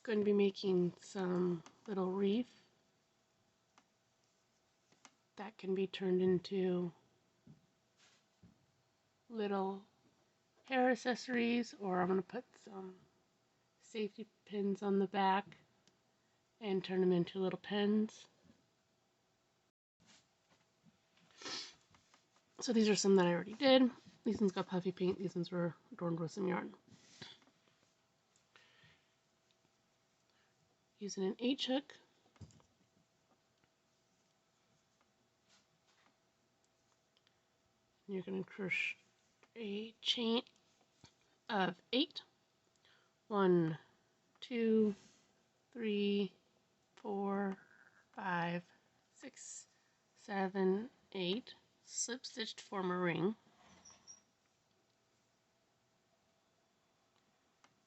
Going to be making some little wreath that can be turned into little hair accessories, or I'm going to put some safety pins on the back and turn them into little pens. So these are some that I already did. These ones got puffy paint, these ones were adorned with some yarn. Using an H hook. You're going to crochet a chain of 8. 1, 2, 3, 4, 5, 6, 7, 8. Slip stitch to form a ring.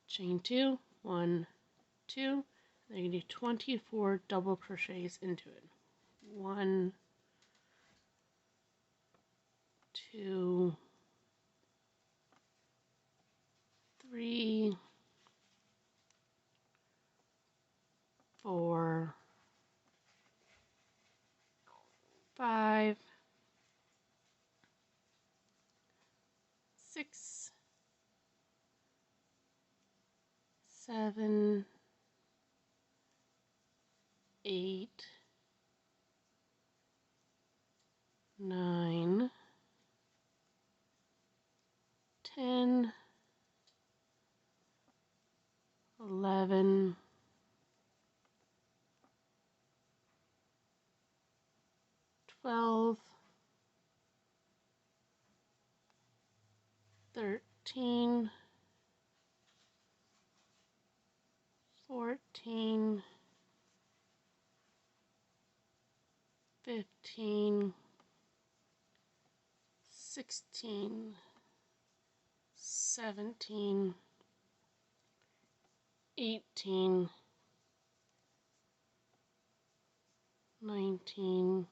Chain 2, 1, 2. Then you're going to do 24 double crochets into it. 1, 2, 3, 4, 5, 6, 7, 8, 9, 10, 11, 12, 13, 14, 15, 16, 17, 18, 19,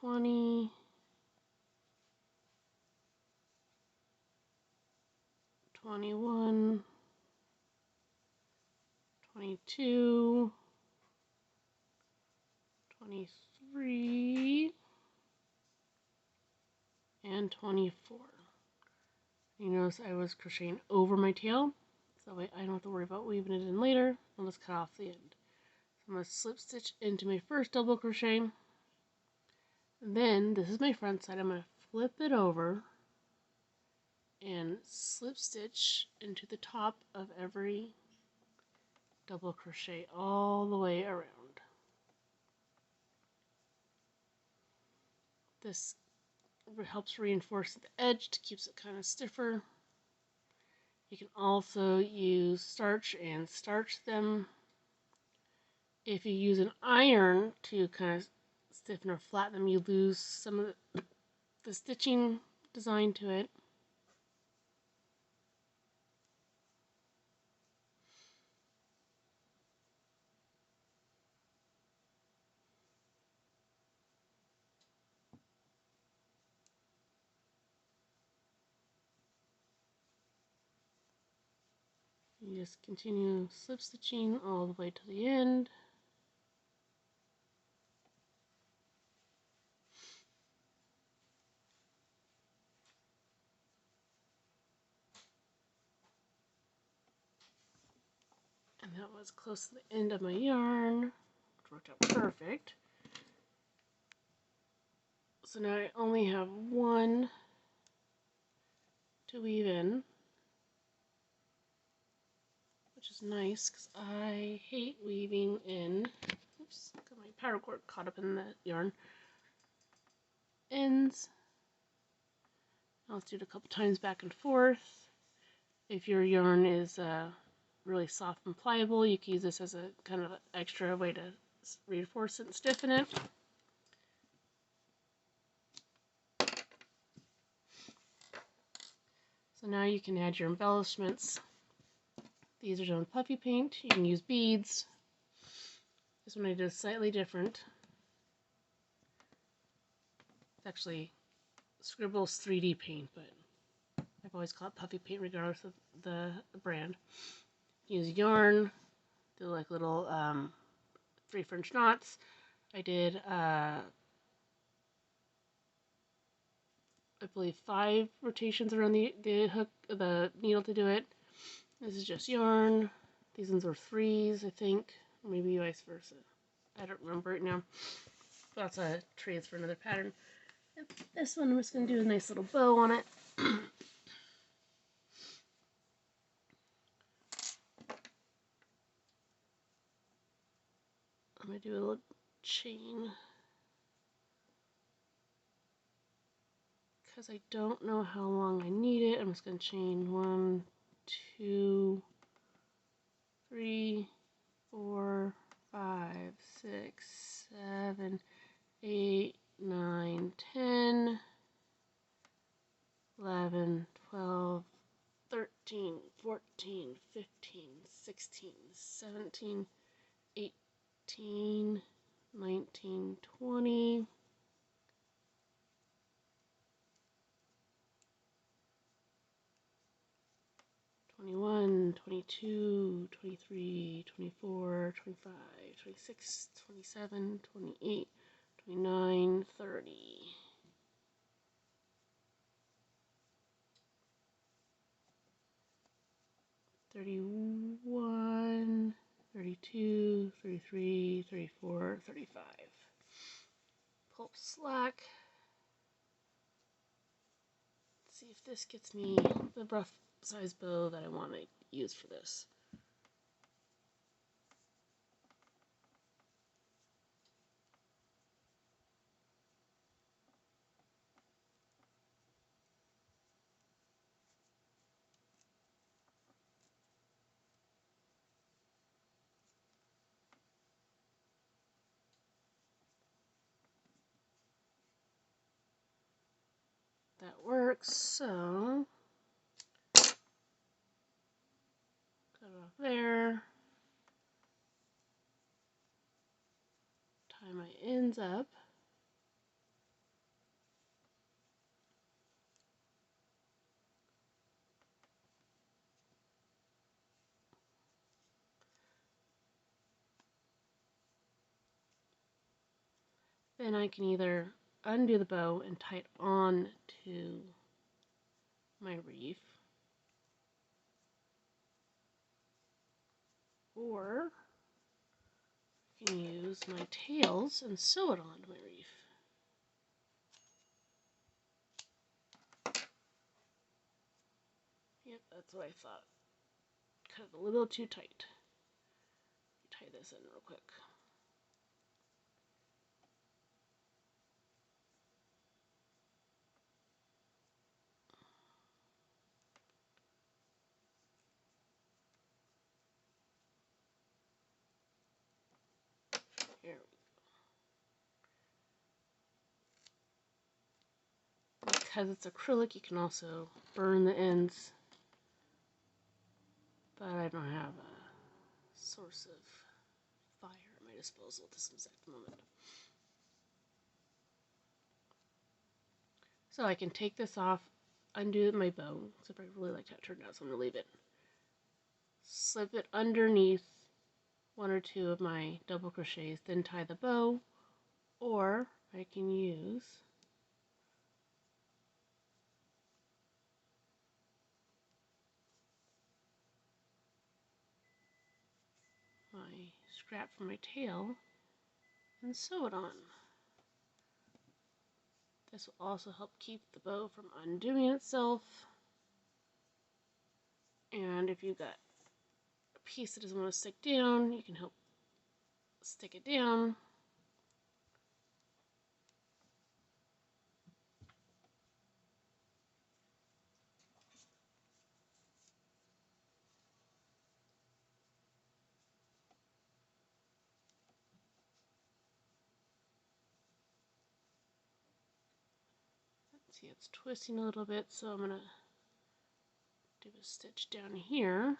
20, 21, 22, 23, and 24. You notice I was crocheting over my tail, so I don't have to worry about weaving it in later. I'll just cut off the end. So I'm going to slip stitch into my first double crochet. And then, this is my front side, I'm going to flip it over and slip stitch into the top of every double crochet all the way around. This helps reinforce the edge to keeps it kind of stiffer. You can also use starch and starch them. If you use an iron to kind of stiffen or flatten them, you lose some of the stitching design to it. You just continue slip stitching all the way to the end. And that was close to the end of my yarn, which worked out perfect. So now I only have one to weave in, which is nice because I hate weaving in, oops, got my paracord caught up in the yarn, ends. I'll do it a couple times back and forth. If your yarn is really soft and pliable, you can use this as a kind of extra way to reinforce it and stiffen it. So now you can add your embellishments. These are done with puffy paint. You can use beads. This one I did slightly different. It's actually Scribble's 3D paint, but I I've always called it puffy paint regardless of the brand. Use yarn, do like little 3 French knots. I did I believe 5 rotations around the hook, the needle to do it. This is just yarn. These ones are 3s, I think, or maybe vice versa. I don't remember it now. But that's a trades for another pattern. And this one I'm just going to do a nice little bow on it. I'm going to do a little chain. Because I don't know how long I need it, I'm just going to chain 1, 2, 3, 4, 5, 6, 7, 8, 9, 10, 11, 12, 13, 14, 15, 16, 17, 18, 19, 20, 21, 22, 23, 24, 25, 26, 27, 28, 29, 30. 31, 32, 33, 34, 35. Pull up slack. Let's see if this gets me the rough size bow that I want to use for this. That works, so cut it off there, tie my ends up, then I can either undo the bow and tie it on to my wreath, or I can use my tails and sew it onto my wreath. Yep, that's what I thought. Cut it a little too tight. Tie this in real quick. Here we go. Because it's acrylic, you can also burn the ends, but I don't have a source of fire at my disposal at this exact moment. So I can take this off, undo my bow, except I really like how it turned out, so I'm going to leave it. Slip it underneath 1 or 2 of my double crochets, then tie the bow, or I can use my scrap from my tail and sew it on. This will also help keep the bow from undoing itself. And if you've got a piece that doesn't want to stick down, you can help stick it down. See, it's twisting a little bit, so I'm going to do a stitch down here.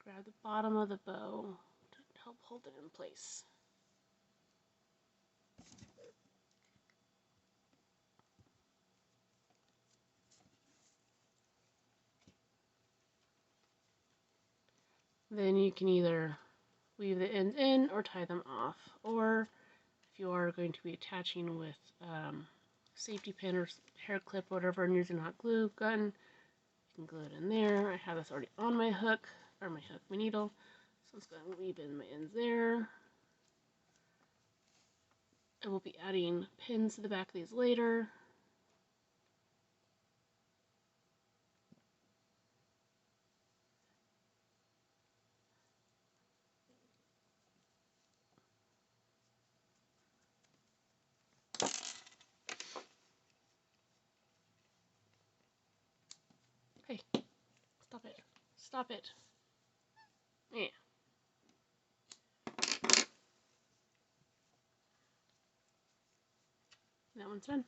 Grab the bottom of the bow to help hold it in place. Then you can either weave the ends in or tie them off. Or if you are going to be attaching with safety pin or hair clip or whatever and using hot glue gun, you can glue it in there. I have this already on my hook, or my needle. So I'm just going to weave in my ends there. I will be adding pins to the back of these later. Hey, stop it. Stop it. Yeah. That one's done.